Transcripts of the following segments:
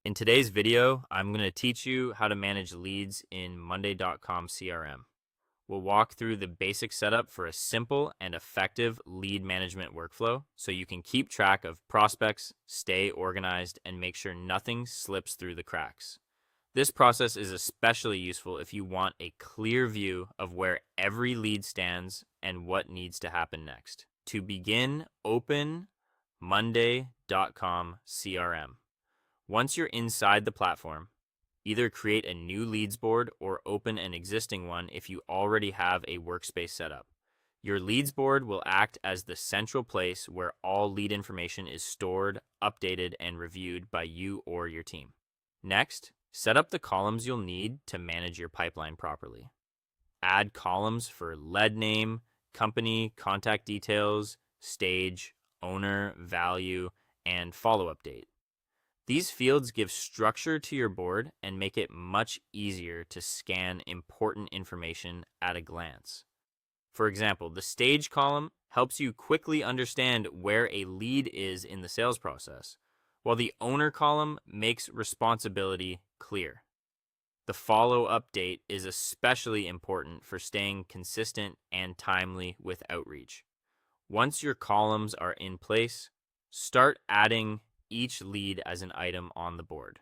In today's video, I'm going to teach you how to manage leads in Monday.com CRM. We'll walk through the basic setup for a simple and effective lead management workflow so you can keep track of prospects, stay organized, and make sure nothing slips through the cracks. This process is especially useful if you want a clear view of where every lead stands and what needs to happen next. To begin, open Monday.com CRM. Once you're inside the platform, either create a new leads board or open an existing one if you already have a workspace set up. Your leads board will act as the central place where all lead information is stored, updated, and reviewed by you or your team. Next, set up the columns you'll need to manage your pipeline properly. Add columns for lead name, company, contact details, stage, owner, value, and follow-up date. These fields give structure to your board and make it much easier to scan important information at a glance. For example, the stage column helps you quickly understand where a lead is in the sales process, while the owner column makes responsibility clear. The follow-up date is especially important for staying consistent and timely with outreach. Once your columns are in place, start adding each lead as an item on the board.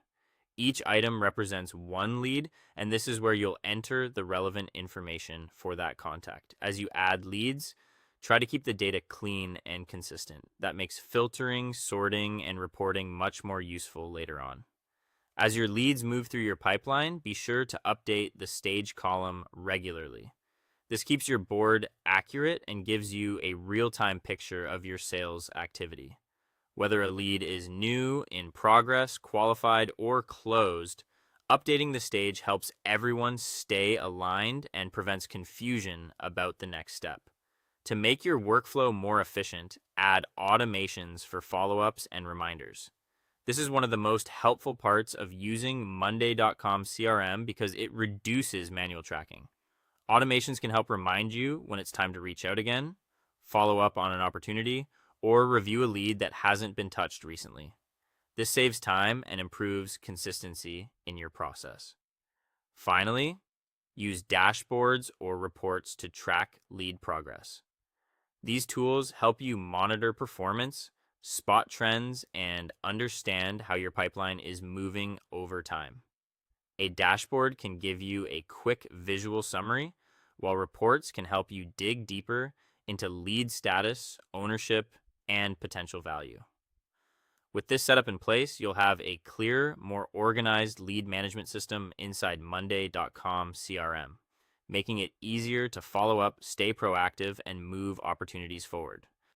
Each item represents one lead, and this is where you'll enter the relevant information for that contact. As you add leads, try to keep the data clean and consistent. That makes filtering, sorting, and reporting much more useful later on. As your leads move through your pipeline, be sure to update the stage column regularly. This keeps your board accurate and gives you a real-time picture of your sales activity. Whether a lead is new, in progress, qualified, or closed, updating the stage helps everyone stay aligned and prevents confusion about the next step. To make your workflow more efficient, add automations for follow-ups and reminders. This is one of the most helpful parts of using Monday.com CRM because it reduces manual tracking. Automations can help remind you when it's time to reach out again, follow up on an opportunity, or review a lead that hasn't been touched recently. This saves time and improves consistency in your process. Finally, use dashboards or reports to track lead progress. These tools help you monitor performance, spot trends, and understand how your pipeline is moving over time. A dashboard can give you a quick visual summary, while reports can help you dig deeper into lead status, ownership, and potential value. With this setup in place, you'll have a clear, more organized lead management system inside Monday.com CRM, making it easier to follow up, stay proactive, and move opportunities forward.